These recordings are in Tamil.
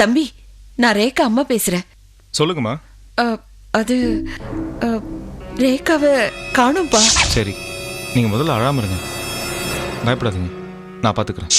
தம்பி, நான் ரேகா அம்மா பேசுறேன். சொல்லுங்கம்மா. அது ரேகாவை காணும்பா. சரி, நீங்க முதல்ல அழாம இருங்க, பயப்படாதீங்க, நான் பாத்துக்கிறேன்.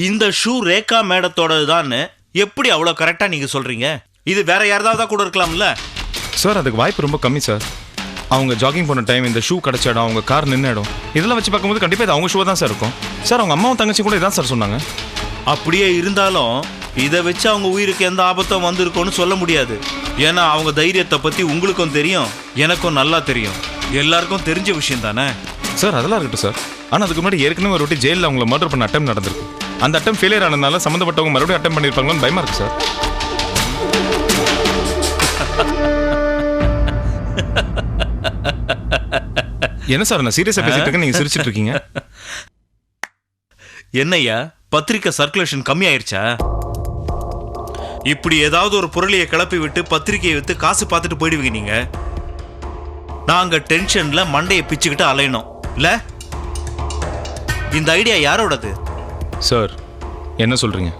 இந்த ஷூ ரேகா மேடத்தோடதுதான்னு எப்படி அவ்வளோ கரெக்டாக நீங்கள் சொல்கிறீங்க? இது வேற யாராவது கூட இருக்கலாம்ல? சார் அதுக்கு வாய்ப்பு ரொம்ப கம்மி சார். அவங்க ஜாகிங் போன டைம், இந்த ஷூ கிடச்ச இடம், அவங்க கார் நின்ன இடம், இதெல்லாம் வச்சு பார்க்கும்போது கண்டிப்பாக இது அவங்க ஷூ தான் சார் இருக்கும். சார் அவங்க அம்மாவும் தங்கச்சி கூட இதான் சார் சொன்னாங்க. அப்படியே இருந்தாலும் இதை வச்சு அவங்க உயிருக்கு எந்த ஆபத்தும் வந்திருக்கோன்னு சொல்ல முடியாது. ஏன்னா அவங்க தைரியத்தை பற்றி உங்களுக்கும் தெரியும், எனக்கும் நல்லா தெரியும், எல்லாருக்கும் தெரிஞ்ச விஷயம் தானே சார். அதெல்லாம் இருக்கட்டும் சார். ஆனால் அதுக்கு முன்னாடி ஏற்கனவே ஒரு வாட்டி ஜெயிலில் அவங்கள மர்டர் பண்ண அட்டம் நடந்திருக்கு. அந்த அட்டம் ஃபெயிலியர் ஆனதுனால சம்மந்தப்பட்டவங்க மறுபடியும் அட்டம் பண்ணியிருப்பாங்கன்னு பயமா இருக்கு சார். என்ன சார் நான் சீரியஸா பேசிட்டு இருக்கேன், நீங்க சிரிச்சிட்டு இருக்கீங்க. என்னய்யா பத்திரிக்கை சர்க்குலேஷன் கம்மி ஆயிருச்சா? இப்படி ஏதாவது ஒரு பொருளையை கிளப்பி விட்டு பத்திரிக்கையை வித்து காசு பார்த்துட்டு போயிடுவீங்க நீங்க. நாங்க டென்ஷன்ல மண்டையை பிச்சுக்கிட்டு அலையணும் இல்ல? இந்த ஐடியா யாரோடது? சார் என்ன சொல்றீங்க?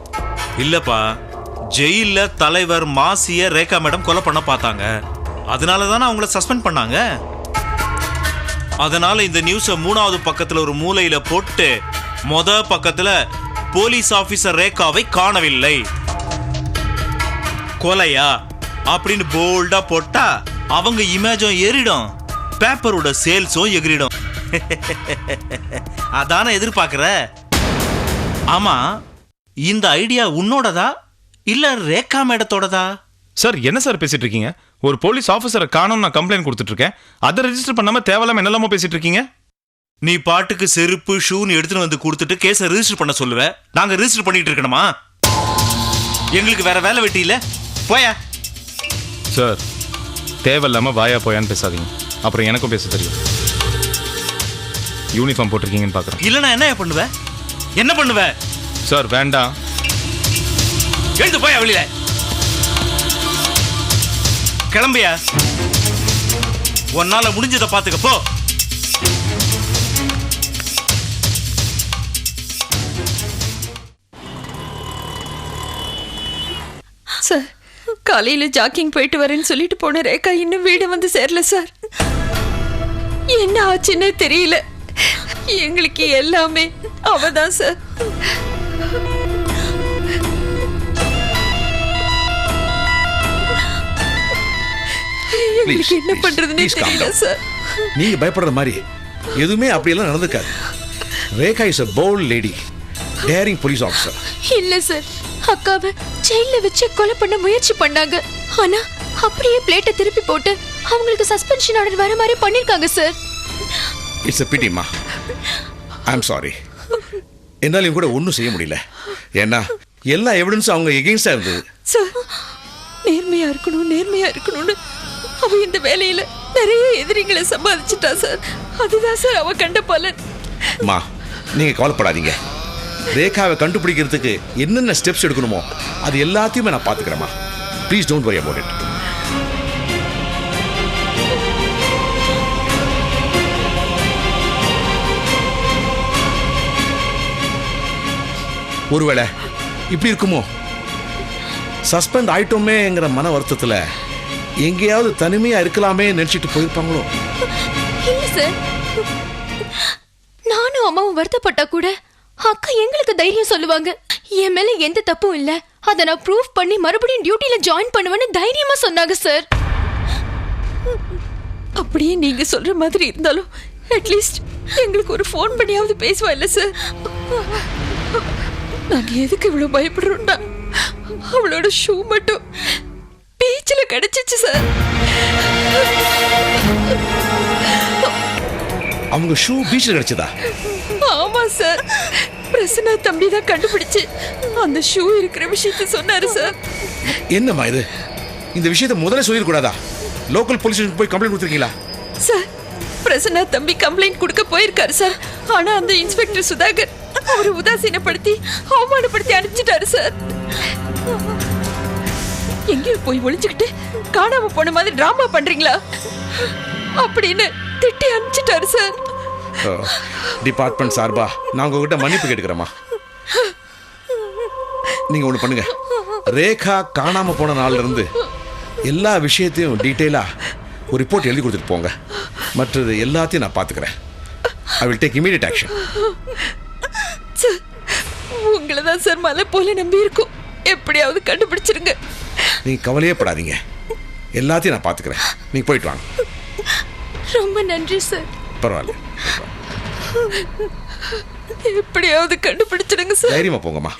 இல்லப்பா, ஜெயில தலைவர் மாசிய ரேகா மேடம் கொலை பண்ண பார்த்தாங்க. அதனால தானே அவங்கள சஸ்பெண்ட் பண்ணாங்க. அதனால இந்த நியூஸை 3வது பக்கத்துல ஒரு மூலையில போட்டு பக்கத்துல போலீஸ் ஆபீசர் ரேகாவை காணவில்லை, கொலையா அப்படின்னு போல்டா போட்டா அவங்க இமேஜும் ஏறிடும், பேப்பரோட சேல்ஸும் எகிரிடும். அதான எதிர்பார்க்கிற? ஆமா, இந்த ஐடியா உன்னோடதா இல்ல ரேகா மேடத்தோடதா? சார் என்ன சார் பேசிட்டு இருக்கீங்க? ஒரு போலீஸ் ஆஃபீஸரை காணோம் நான் கம்ப்ளைண்ட் கொடுத்துட்டு இருக்கேன், அதை ரெஜிஸ்டர் பண்ணாம தேவையில்லாம என்னெல்லாமோ பேசிட்டு இருக்கீங்க. நீ பாட்டுக்கு செருப்பு ஷூன்னு எடுத்துட்டு வந்து கொடுத்துட்டு கேஸை ரெஜிஸ்டர் பண்ண சொல்லுவ. நாங்க ரெஜிஸ்டர் பண்ணிட்டு இருக்கணுமா? எங்களுக்கு வேற வேலை வெட்டி இல்ல, போயா. சார் தேவையில்லாம வாயா போயான்னு பேசாதீங்க, அப்புறம் எனக்கும் பேச தெரியும். யூனிஃபார்ம் போட்டிருக்கீங்கன்னு பாக்குறேன். இல்லனா என்ன பண்ணுவ? என்ன பண்ணுவ? சார் வேண்டாம், எழுந்து போயா வெளியில. கிளம்பியா, உன்னால முடிஞ்சதை பாத்துக்க போ. சார் காலையில ஜாக்கிங் போயிட்டு வரேன்னு சொல்லிட்டு போன ரேகா இன்னும் வீடு வந்து சேரல சார். என்ன ஆச்சுன்னு தெரியல. எங்களுக்கு எல்லாமே அவதான் சார். எங்களுக்கு என்ன பண்றதுன்னு தெரியல சார். நீங்க பயப்படுற மாதிரி எதுவுமே அப்படியெல்லாம் நடந்துக்காது. Rekha is a bold lady, daring police officer. இல்ல சார், அக்காவை ஜெயில வச்சு கொலை பண்ண முயற்சி பண்ணாங்க. ஆனா அப்படியே பிளேட்டை திருப்பி போட்டு அவங்களுக்கு சஸ்பென்ஷன் ஆர்டர் வர மாதிரி பண்ணிருக்காங்க சார். இட்ஸ் a pity மா. ஐ அம் சாரி. என்னாலையும் கூட ஒன்றும் செய்ய முடியல. ஏன்னா எல்லா எவிடன்ஸும் அவங்க எகெயின்ஸ்டா இருந்தது. சார் நேர்மையா இருக்கணும், நேர்மையா இருக்கணும்னு அவ இந்த வேலையில நிறைய எதிரிகளை சம்பாதிச்சிட்டா சார். அதுதான் சார் அவ கண்ட பலன். மா நீங்க கவலைப்படாதீங்க. ரேகாவை கண்டுபிடிக்கிறதுக்கு என்னென்ன ஸ்டெப்ஸ் எடுக்கணுமோ அது எல்லாத்தையுமே நான் பார்த்துக்கிறேம்மா. Please don't worry about it. ஒருவேளை இப்படி இருக்குமோ, சஸ்பெண்ட் ஆயிட்டோமேங்கிற மன வருத்தத்தில் எங்கேயாவது தனிமையா இருக்கலாமே நினைச்சிட்டு போயிருப்பாங்களோ? இல்ல சார், நானும் அம்மாவும் வருத்தப்பட்டா கூட அக்கா எங்களுக்கு தைரியம் சொல்லுவாங்க. என் மேல எந்த தப்பும் இல்ல, அதை நான் ப்ரூவ் பண்ணி மறுபடியும் டியூட்டில ஜாயின் பண்ணுவேன்னு தைரியமா சொன்னாங்க சார். அப்படியே நீங்க சொல்ற மாதிரி இருந்தாலும் அட்லீஸ்ட் எங்களுக்கு ஒரு ஃபோன் பண்ணியாவது பேசுவா இல்ல சார்? நாங்க எதுக்கு இவ்வளவு பயப்படுறோம்னா அவளோட ஷூ மட்டும் பீச்ல கிடைச்சிச்சு சார். அவங்க ஷூ பீச்சில் கிடைச்சதா? ஆமா சார், பிரசன்னா தம்பி தான் கண்டுபிடிச்சு அந்த ஷூ இருக்கிற விஷயத்தை சொன்னாரு சார். என்னம்மா இது? இந்த விஷயத்தை முதல்ல சொல்லிடக்கூடாதா? லோக்கல் போலீஸ் ஸ்டேஷன் போய் கம்ப்ளைண்ட் கொடுத்துருக்கீங்களா? சார் பிரசன்னா தம்பி கம்ப்ளைண்ட் கொடுக்க போயிருக்காரு சார். ஆனா அந்த இன்ஸ்பெக்டர் சுதாகர் அவரை உதாசீனப்படுத்தி அவமானப்படுத்தி அனுப்பிச்சிட்டாரு சார். எங்கேயும் போய் ஒளிஞ்சுக்கிட்டு காணாம போன மாதிரி டிராமா பண்றீங்களா அப்படின்னு திட்டி அனுப்பிச்சிட்டாரு சார். டிபார்ட்மெண்ட் சார்பா நான் உங்ககிட்ட மன்னிப்பு கேட்டுக்கிறேம்மா. நீங்க ஒண்ணு பண்ணுங்க, ரேகா காணாம போன நாள்ல இருந்து எல்லா விஷயத்தையும் டீட்டெயிலா ஒரு ரிப்போர்ட் எழுதி கொடுத்துட்டு போங்க. மற்றது எல்லாத்தையும் நான் பாத்துக்கிறேன். I will take immediate action. Sir உங்களை தான் சார் மலை போல நம்பி இருக்கோம். எப்படியாவது கண்டுபிடிச்சிருங்க. நீங்க கவலையே படாதீங்க, எல்லாத்தையும் நான் பார்த்துக்கிறேன். நீங்க போயிட்டு வாங்க. ரொம்ப நன்றி சார். பரவாயில்ல, எப்படியாவது கண்டுபிடிச்சிடுங்க சார். தைரியமா போங்கம்மா.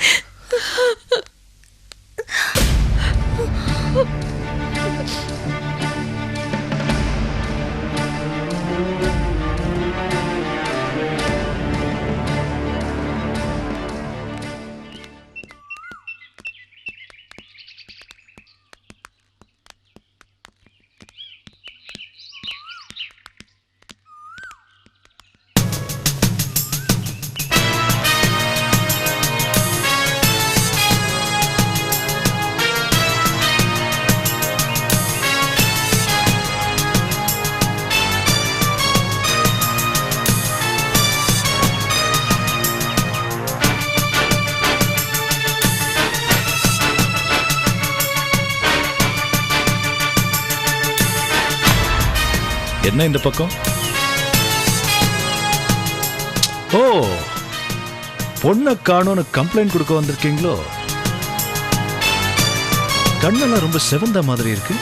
என்ன இந்த பக்கம்? ஓ, பொண்ணை காணோன்னு கம்ப்ளைண்ட் கொடுக்க வந்திருக்கீங்களோ? கண்ணெல்லாம் ரொம்ப செவந்த மாதிரி இருக்கு.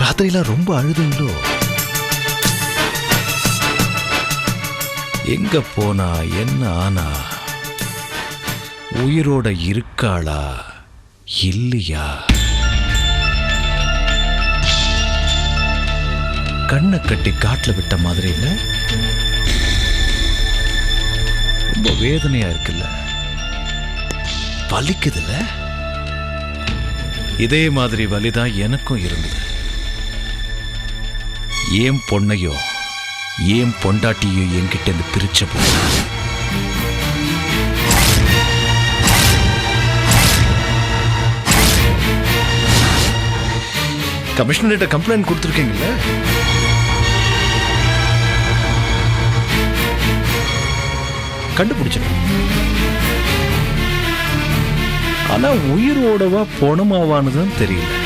ராத்திரிலாம் ரொம்ப அழுதுங்களோ? எங்க போனா, என்ன ஆனா? உயிரோட இருக்காளா இல்லையா? கண்ணை கட்டி காட்டுல விட்ட மாதிரி இல்ல? ரொம்ப வேதனையா இருக்குல்ல? வலிக்குதுல்ல? இதே மாதிரி வலிதான் எனக்கும் இருந்தது. ஏன் பொண்ணையோ ஏன் பொண்டாட்டியோ என்கிட்ட இருந்து பிரிச்ச போது கமிஷனர்கிட்ட கம்ப்ளைண்ட் கொடுத்துருக்கீங்கல்ல? கண்டுபிடிச்சிடும். ஆனா உயிரோடவா போனமாவான்னு தான் தெரியல.